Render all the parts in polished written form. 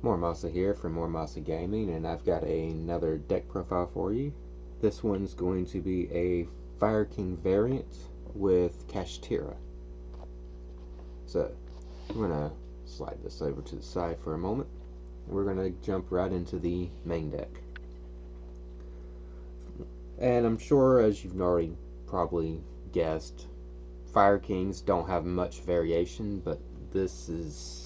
Muramasa here from Muramasa Gaming, and I've got another deck profile for you. This one's going to be a Fire King variant with Kastira. So, I'm going to slide this over to the side for a moment. We're going to jump right into the main deck. And I'm sure, as you've already probably guessed, Fire Kings don't have much variation, but this is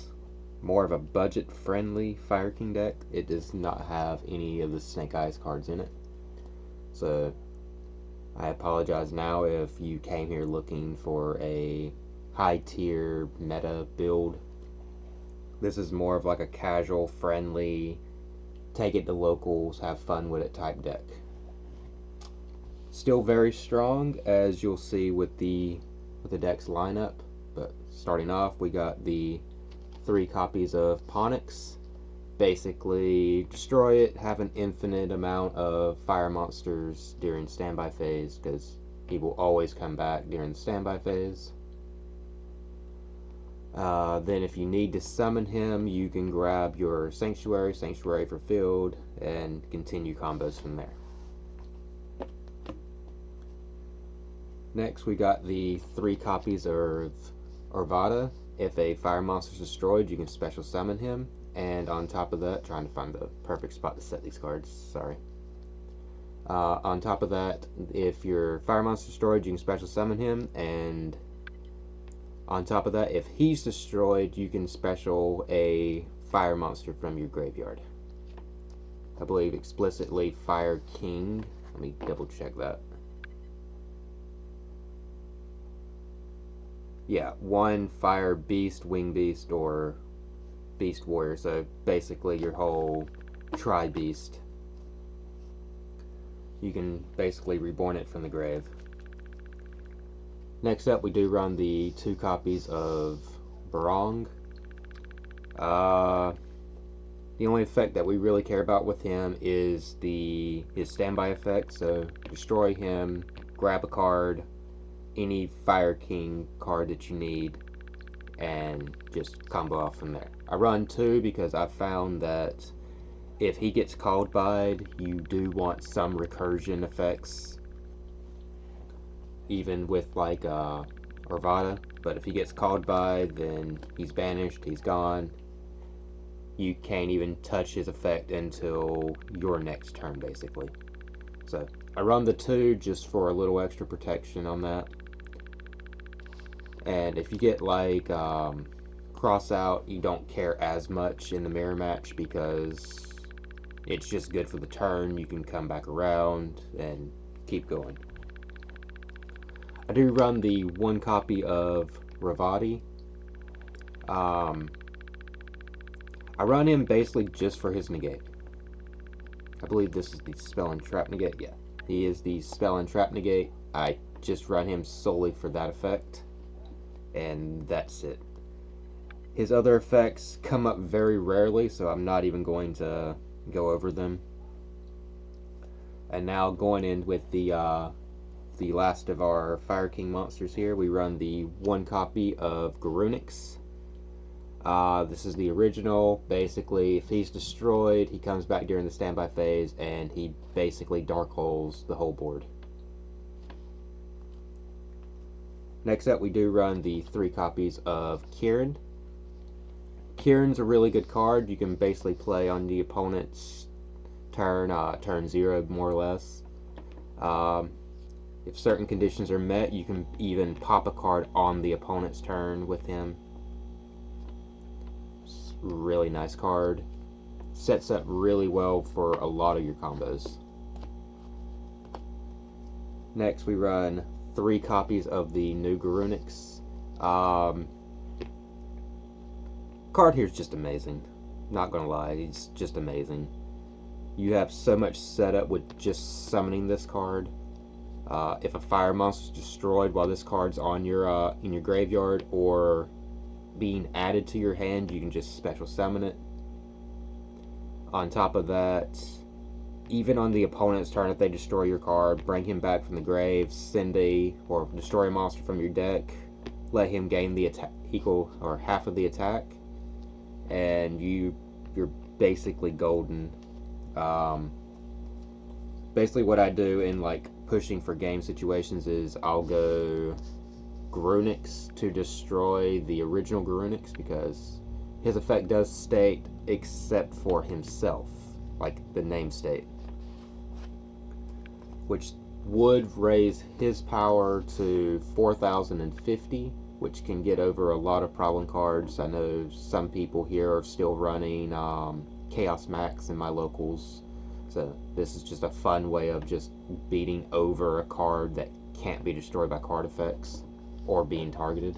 more of a budget-friendly Fire King deck. It does not have any of the Snake Eyes cards in it. So, I apologize now if you came here looking for a high-tier meta build. This is more of like a casual, friendly, take it to locals, have fun with it type deck. Still very strong, as you'll see with the deck's lineup. But starting off, we got the 3 copies of Ponix. Basically, destroy it, have an infinite amount of fire monsters during standby phase, because he will always come back during the standby phase. Then if you need to summon him, you can grab your Sanctuary for field, and continue combos from there. Next, we got the 3 copies of Orvada. If a fire monster is destroyed, you can special summon him. And on top of that, trying to find the perfect spot to set these cards, sorry. On top of that, if your fire monster is destroyed, you can special summon him. And on top of that, if he's destroyed, you can special a fire monster from your graveyard. I believe explicitly Fire King. Let me double check that. Yeah, 1 Fire Beast, Wing Beast, or Beast Warrior. So basically your whole Tri-Beast. You can basically reborn it from the grave. Next up, we do run the 2 copies of Barong. The only effect that we really care about with him is his standby effect. So destroy him, grab a card, any Fire King card that you need, and just combo off from there. I run 2 because I found that if he gets called by, you do want some recursion effects, even with like Orvada. But if he gets called by, then he's banished, he's gone. You can't even touch his effect until your next turn, basically. So I run the 2 just for a little extra protection on that. And if you get like cross out, you don't care as much in the mirror match because it's just good for the turn. You can come back around and keep going. I do run the 1 copy of Ravati. I run him basically just for his negate. I believe this is the spell and trap negate. Yeah, he is the spell and trap negate. I just run him solely for that effect, and that's it. His other effects come up very rarely, so I'm not even going to go over them. And now going in with the last of our Fire King monsters here, we run the 1 copy of Garunix. This is the original. Basically, if he's destroyed, he comes back during the standby phase, and he basically dark holes the whole board. Next up, we do run the 3 copies of Kieran. Kieran's a really good card. You can basically play on the opponent's turn 0, more or less. If certain conditions are met, you can even pop a card on the opponent's turn with him. Really nice card. Sets up really well for a lot of your combos. Next, we run 3 copies of the new Garunix. Card here is just amazing. Not gonna lie, it's just amazing. You have so much setup with just summoning this card. If a fire monster is destroyed while this card's on your in your graveyard or being added to your hand, you can just special summon it. On top of that, even on the opponent's turn, if they destroy your card, bring him back from the grave, send or destroy a monster from your deck, let him gain the attack equal or half of the attack, and you're basically golden. Basically what I do in like pushing for game situations is I'll go Grunix to destroy the original Grunix, because his effect does state except for himself, like the name state, which would raise his power to 4,050, which can get over a lot of problem cards. I know some people here are still running Chaos Max in my locals, so this is just a fun way of just beating over a card that can't be destroyed by card effects or being targeted.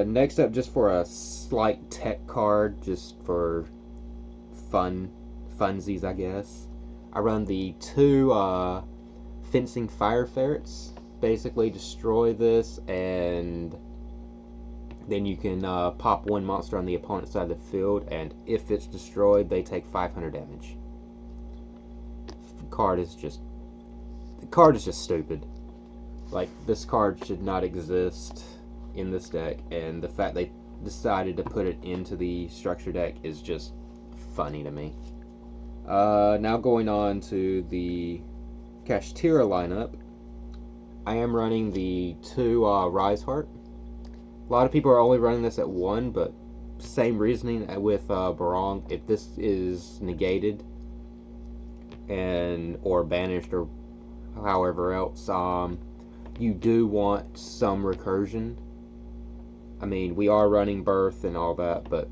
Next up, just for a slight tech card, just for funsies, I guess, I run the 2 fencing fire ferrets. Basically destroy this, and then you can pop 1 monster on the opponent's side of the field, and if it's destroyed, they take 500 damage. The card is just stupid. Like, this card should not exist in this deck, and the fact they decided to put it into the structure deck is just funny to me. Now going on to the Kashtira lineup, I am running the 2 Rise Heart. A lot of people are only running this at 1, but same reasoning with Barong. If this is negated or banished or however else, you do want some recursion. I mean, we are running Birth and all that, but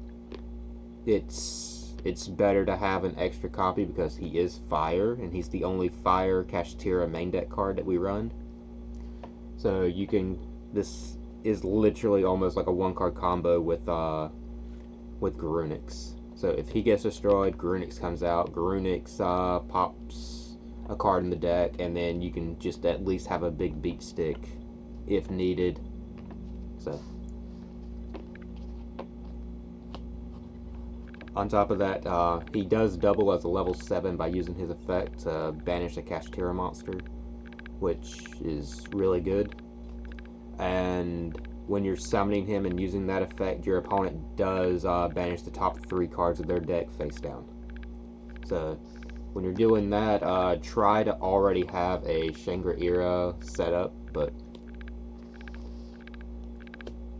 it's better to have an extra copy because he is fire, and he's the only fire Kashtira main deck card that we run. So you can, this is literally almost like a 1-card combo with Grunix. So if he gets destroyed, Grunix comes out, Grunix pops a card in the deck, and then you can just at least have a big beat stick if needed. So on top of that, he does double as a level 7 by using his effect to banish a Kashtira monster, which is really good. And when you're summoning him and using that effect, your opponent does banish the top 3 cards of their deck face down. So when you're doing that, try to already have a Shangri-Ira set up, but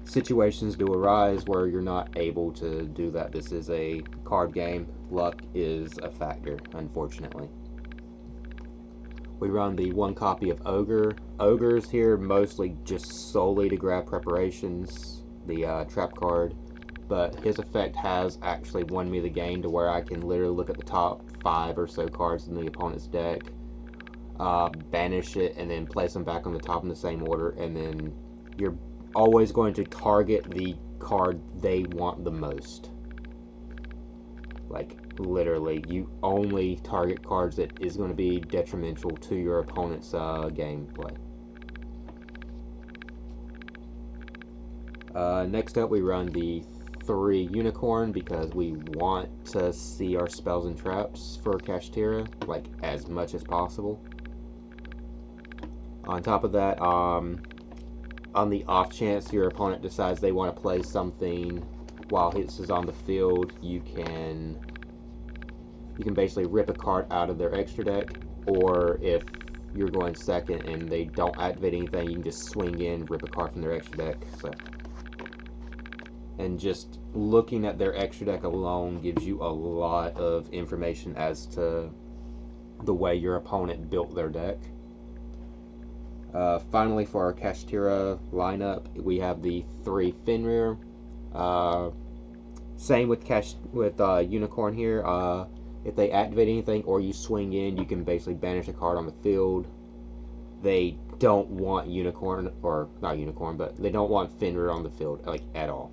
situations do arise where you're not able to do that. This is a card game. Luck is a factor, unfortunately. We run the 1 copy of Ogre. Ogre's here mostly just solely to grab preparations, the trap card, but his effect has actually won me the game to where I can literally look at the top 5 or so cards in the opponent's deck, banish it, and then place them back on the top in the same order, and then you're always going to target the card they want the most. Like, literally, you only target cards that is going to be detrimental to your opponent's gameplay. Next up, we run the 3 Unicorn because we want to see our spells and traps for Kashtira, like, as much as possible. On top of that, on the off chance your opponent decides they want to play something while this is on the field, you can basically rip a card out of their extra deck, or if you're going second and they don't activate anything, you can just swing in, rip a card from their extra deck. So, and just looking at their extra deck alone gives you a lot of information as to the way your opponent built their deck. Finally, for our Kashtira lineup, we have the 3 Fenrir. Same with Unicorn here. If they activate anything or you swing in, you can basically banish a card on the field. They don't want Unicorn, or not Unicorn, but they don't want Fenrir on the field, like, at all.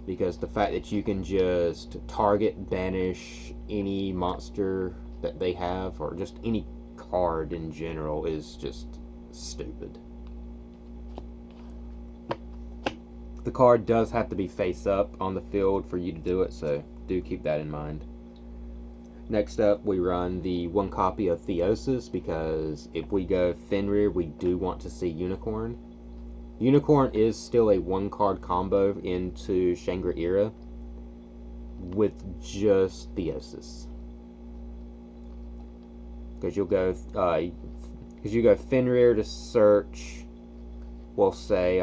Because the fact that you can just target, banish any monster that they have, or just any card in general, is just stupid. The card does have to be face up on the field for you to do it, so do keep that in mind. Next up, we run the 1 copy of Theosis, because if we go Fenrir, we do want to see Unicorn. Unicorn is still a one-card combo into Shangri-La with just Theosis. Because you go Fenrir to search, we'll say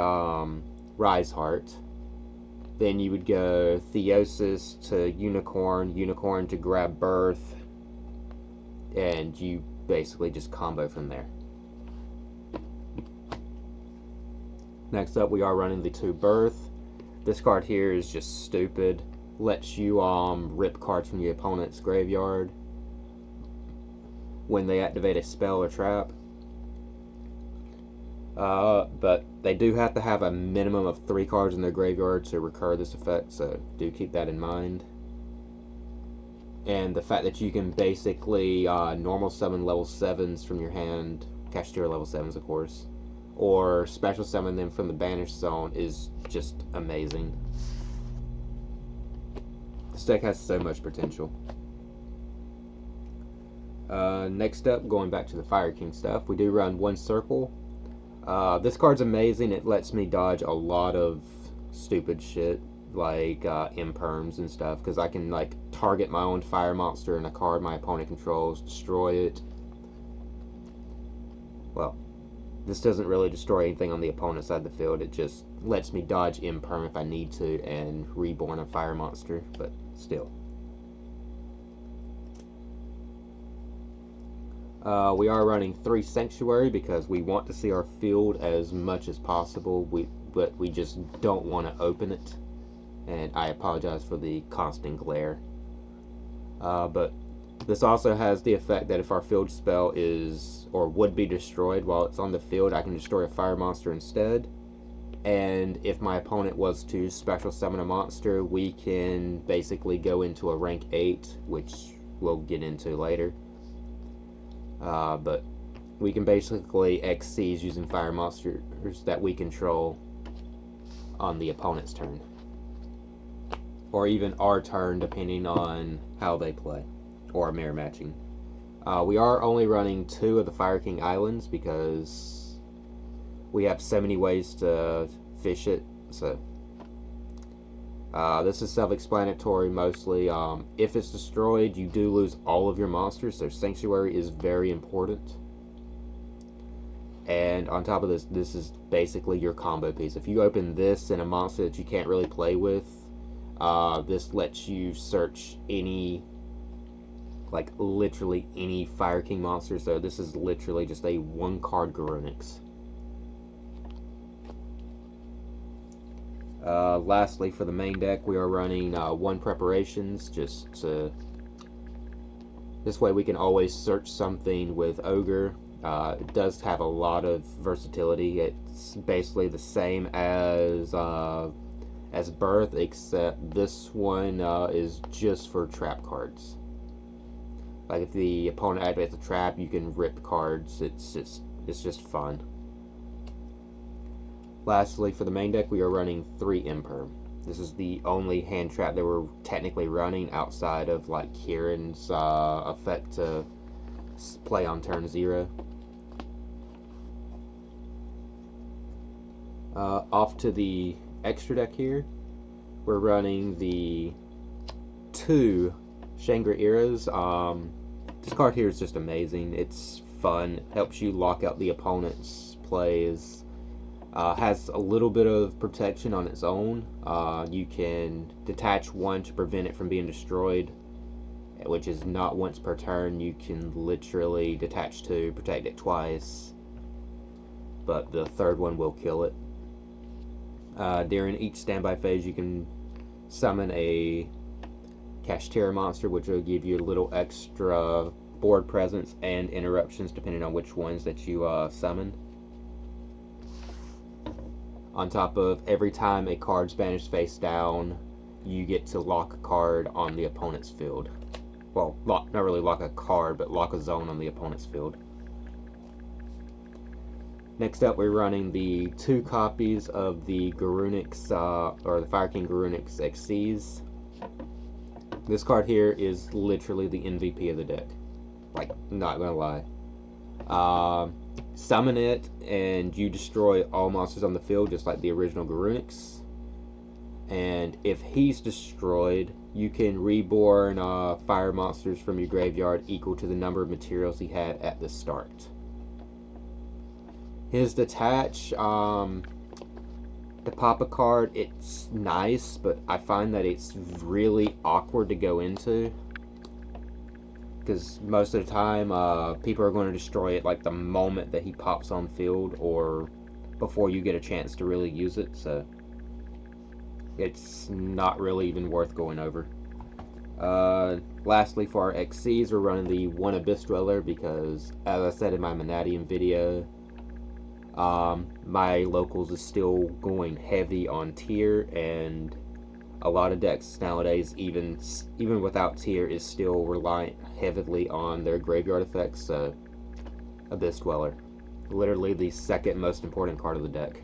Riseheart. Then you would go Theosis to Unicorn, Unicorn to grab Birth, and you basically just combo from there. Next up, we are running the 2 Birth. This card here is just stupid. Lets you rip cards from your opponent's graveyard when they activate a spell or trap. But they do have to have a minimum of 3 cards in their graveyard to recur this effect, so do keep that in mind. And the fact that you can basically normal summon level 7s from your hand, kastira level 7s of course, or special summon them from the banished zone is just amazing. This deck has so much potential. Next up, going back to the Fire King stuff, we do run 1 Circle. This card's amazing. It lets me dodge a lot of stupid shit like imperms and stuff, because I can like target my own fire monster and a card my opponent controls, destroy it. Well, this doesn't really destroy anything on the opponent's side of the field. It just lets me dodge imperm if I need to and reborn a fire monster, but still. We are running 3 Sanctuary because we want to see our field as much as possible, but we just don't want to open it. And I apologize for the constant glare. But this also has the effect that if our field spell is, or would be destroyed while it's on the field, I can destroy a fire monster instead. And if my opponent was to special summon a monster, we can basically go into a rank 8, which we'll get into later. But we can basically XCs using fire monsters that we control on the opponent's turn. Or even our turn, depending on how they play. Or mirror matching. We are only running 2 of the Fire King Islands because we have so many ways to fish it. So this is self-explanatory mostly. If it's destroyed, you do lose all of your monsters, so Sanctuary is very important. And on top of this, this is basically your combo piece. If you open this and a monster that you can't really play with, this lets you search any, like literally any Fire King monster, so this is literally just a 1-card Garunix. Lastly, for the main deck, we are running 1 Preparations, just to, this way we can always search something with Ogre. It does have a lot of versatility. It's basically the same as Birth, except this one is just for trap cards. Like if the opponent activates a trap, you can rip cards. It's just fun. Lastly, for the main deck, we are running 3 Imperm. This is the only hand trap that we're technically running outside of like Kieran's effect to play on turn 0. Off to the extra deck here, we're running the 2 Shangri-Las. This card here is just amazing. It's fun, helps you lock out the opponent's plays. Has a little bit of protection on its own. You can detach 1 to prevent it from being destroyed, which is not once per turn. You can literally detach 2, protect it twice, but the 3rd one will kill it. During each standby phase, you can summon a Kastira monster, which will give you a little extra board presence and interruptions depending on which ones that you summon. On top of every time a card's banished face down, you get to lock a card on the opponent's field. Well, not really lock a card, but lock a zone on the opponent's field. Next up, we're running the 2 copies of the Garunix, or the Fire King Garunix XCs. This card here is literally the MVP of the deck. Like, not gonna lie. summon it, and you destroy all monsters on the field, just like the original Garunix. And if he's destroyed, you can reborn fire monsters from your graveyard equal to the number of materials he had at the start. His detach, to pop a card, it's nice, but I find that it's really awkward to go into. Because most of the time, people are going to destroy it like the moment that he pops on field, or before you get a chance to really use it, so it's not really even worth going over. Lastly, for our XCs, we're running the one Abyss Dweller because, as I said in my Manatium video, my locals is still going heavy on tier, and a lot of decks nowadays, even without tier, is still reliant heavily on their graveyard effects. So, Abyss Dweller, literally the second most important card of the deck.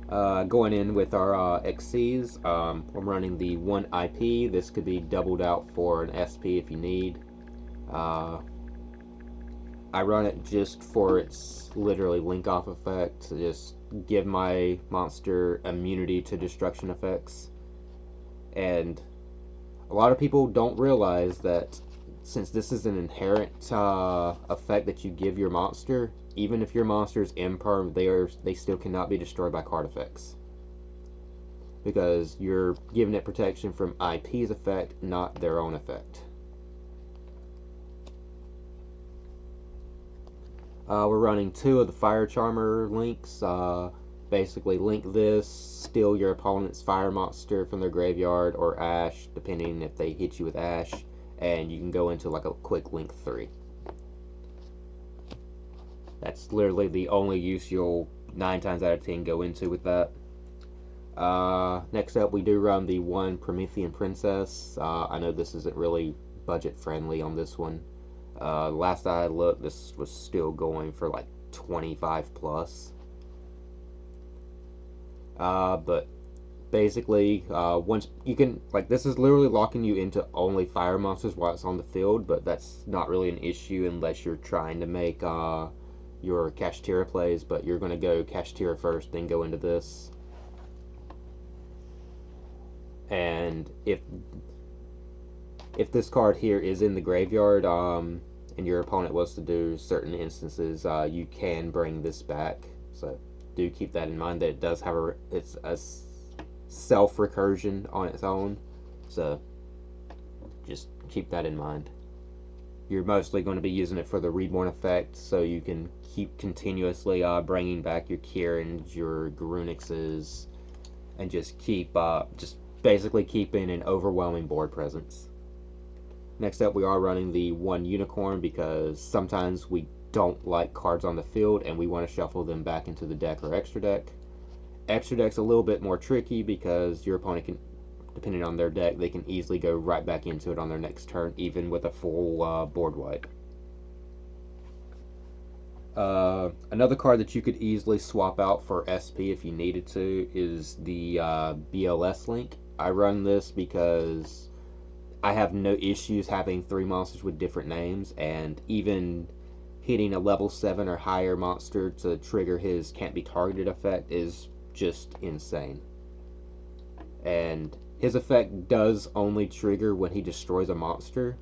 Going in with our XCs, I'm running the 1 IP. This could be doubled out for an SP if you need. I run it just for its literally link off effect to just give my monster immunity to destruction effects. And a lot of people don't realize that since this is an inherent effect that you give your monster, even if your monster is imperm, they still cannot be destroyed by card effects. Because you're giving it protection from IP's effect, not their own effect. We're running 2 of the Fire Charmer links. Basically, link this, steal your opponent's fire monster from their graveyard or Ash, depending if they hit you with Ash, and you can go into like a quick link 3. That's literally the only use you'll 9 times out of 10 go into with that. Next up, we do run the 1 Promethean Princess. I know this isn't really budget friendly on this one. Last I looked, this was still going for like 25 plus. But basically, once you can, like, this is literally locking you into only fire monsters while it's on the field, but that's not really an issue unless you're trying to make your Kashtira plays, but you're going to go Kashtira first, then go into this. And if this card here is in the graveyard, and your opponent was to do certain instances, you can bring this back. So do keep that in mind, that it does have it's a self recursion on its own. So just keep that in mind. You're mostly going to be using it for the reborn effect, so you can keep continuously bringing back your Kirans, your Garunixes, and just keep just basically keeping an overwhelming board presence. Next up, we are running the 1 Unicorn because sometimes we don't like cards on the field and we want to shuffle them back into the deck or extra deck. Extra deck's a little bit more tricky because your opponent can, depending on their deck, they can easily go right back into it on their next turn, even with a full board wipe. Another card that you could easily swap out for SP if you needed to is the BLS link. I run this because I have no issues having 3 monsters with different names, and even hitting a level 7 or higher monster to trigger his can't be targeted effect is just insane. And his effect does only trigger when he destroys a monster.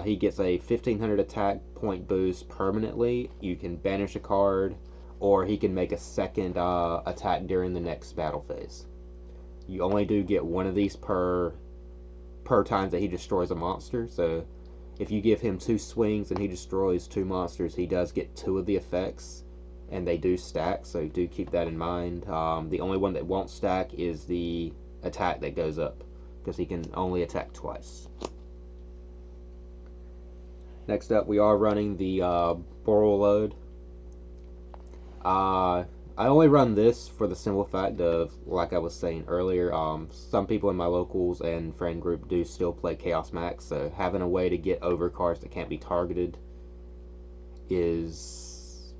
He gets a 1500 attack point boost permanently. You can banish a card, or he can make a second attack during the next battle phase. You only do get 1 of these per time that he destroys a monster. So if you give him 2 swings and he destroys 2 monsters, he does get 2 of the effects, and they do stack, so do keep that in mind. The only one that won't stack is the attack that goes up, because he can only attack twice. Next up, we are running the Boral Load. I only run this for the simple fact of, like I was saying earlier, some people in my locals and friend group do still play Chaos Max, so having a way to get over cards that can't be targeted is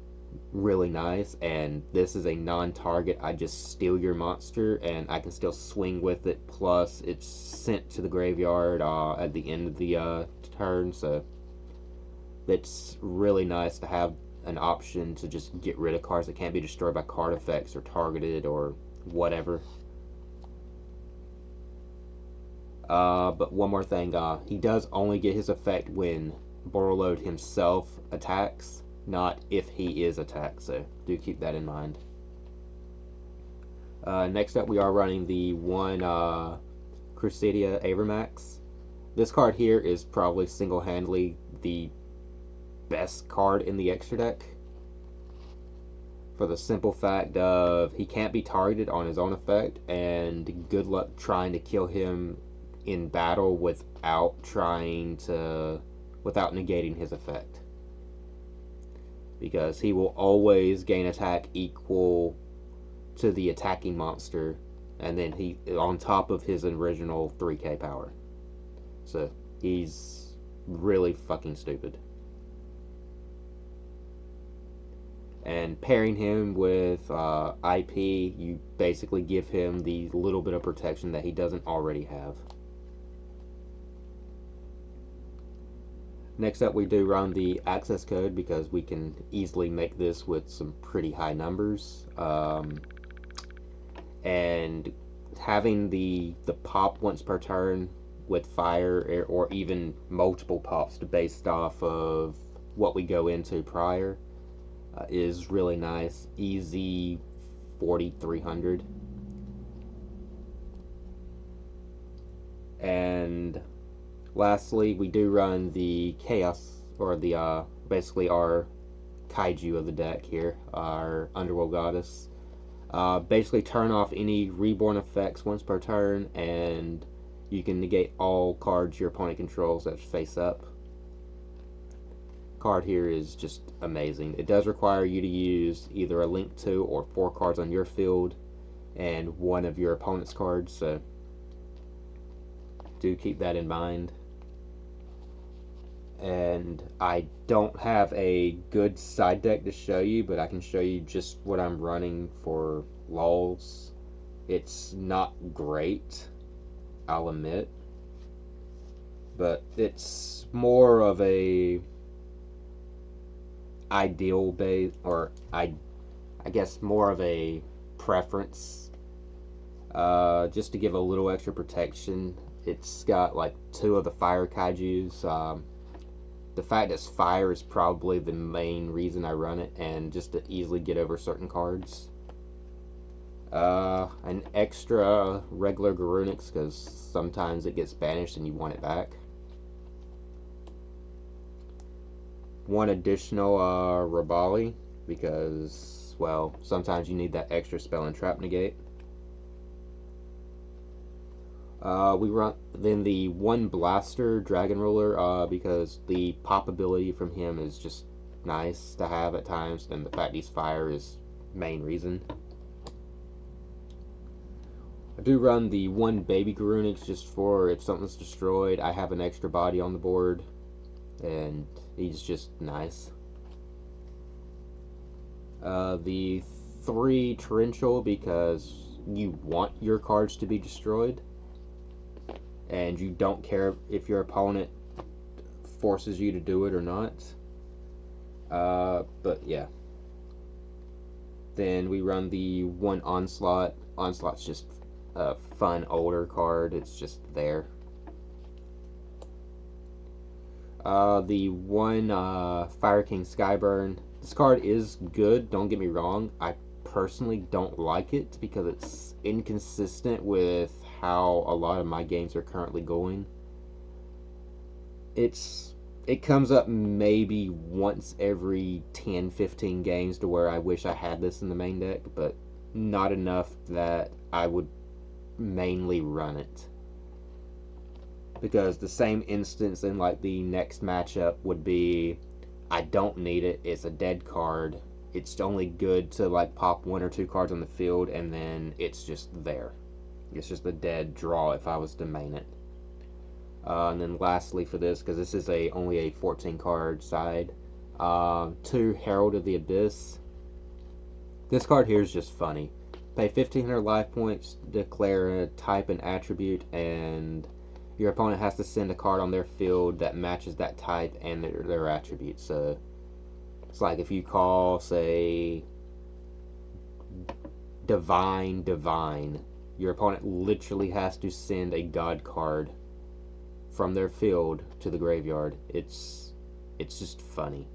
really nice. And this is a non-target. I just steal your monster and I can still swing with it, plus it's sent to the graveyard at the end of the turn, so It's really nice to have an option to just get rid of cards that can't be destroyed by card effects or targeted or whatever. But one more thing, he does only get his effect when Borreload himself attacks, not if he is attacked, so do keep that in mind. Next up, we are running the one Crusadia Avermax. This card here is probably single-handedly the best card in the extra deck, for the simple fact of he can't be targeted on his own effect, and good luck trying to kill him in battle without negating his effect, because he will always gain attack equal to the attacking monster, and then he on top of his original 3k power. So he's really fucking stupid. And pairing him with IP, you basically give him the little bit of protection that he doesn't already have. Next up, we do run the access code because we can easily make this with some pretty high numbers. And having the pop once per turn with fire, or even multiple pops based off of what we go into prior, is really nice. Easy 4,300. And lastly, we do run the chaos, or the basically our kaiju of the deck here, our underworld goddess. Basically turn off any reborn effects once per turn, and you can negate all cards your opponent controls that's face up. Card here is just amazing. It does require you to use either a link to or 4 cards on your field and 1 of your opponent's cards, so do keep that in mind. And I don't have a good side deck to show you, but I can show you just what I'm running for lulz. It's not great, I'll admit, but it's more of a ideal base, or I guess more of a preference, just to give a little extra protection. It's got like 2 of the fire kaijus. The fact that fire is probably the main reason I run it, and just to easily get over certain cards. An extra regular Garunix, because sometimes it gets banished and you want it back. 1 additional Rabali, because, well, sometimes you need that extra spell and trap negate. We run then the 1 blaster Dragon Ruler, because the pop ability from him is just nice to have at times, and the fact he's fire is main reason. I do run the 1 baby Garunix just for if something's destroyed, I have an extra body on the board, and he's just nice. The 3 Torrential, because you want your cards to be destroyed, and you don't care if your opponent forces you to do it or not. But yeah. Then we run the 1 Onslaught. Onslaught's just a fun older card. It's just there. The 1 Fire King Skyburn. This card is good, don't get me wrong. I personally don't like it because it's inconsistent with how a lot of my games are currently going. It comes up maybe once every 10-15 games to where I wish I had this in the main deck, but not enough that I would mainly run it. Because the same instance in like the next matchup would be, I don't need it, it's a dead card, it's only good to like pop 1 or 2 cards on the field, and then it's just there. It's just a dead draw if I was to main it. And then lastly for this, because this is only a 14 card side, 2 Herald of the Abyss. This card here is just funny. Pay 1,500 life points, declare a type and attribute, and your opponent has to send a card on their field that matches that type and their attributes. So it's like if you call, say, Divine, your opponent literally has to send a god card from their field to the graveyard. It's just funny.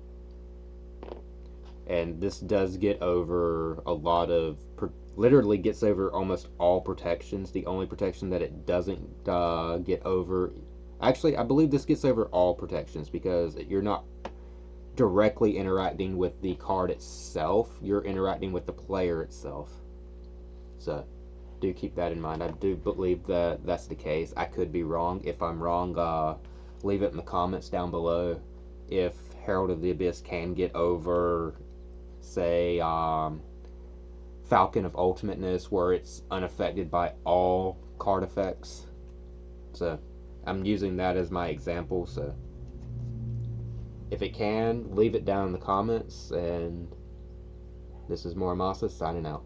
And this does get over a lot of, literally gets over almost all protections. The only protection that it doesn't get over, actually I believe this gets over all protections, because you're not directly interacting with the card itself, you're interacting with the player itself. So do keep that in mind. I do believe that that's the case. I could be wrong. If I'm wrong, leave it in the comments down below. If Herald of the Abyss can get over, say, Falcon of Ultimateness, where it's unaffected by all card effects. So I'm using that as my example. So if it can, leave it down in the comments. And this is Muramasa signing out.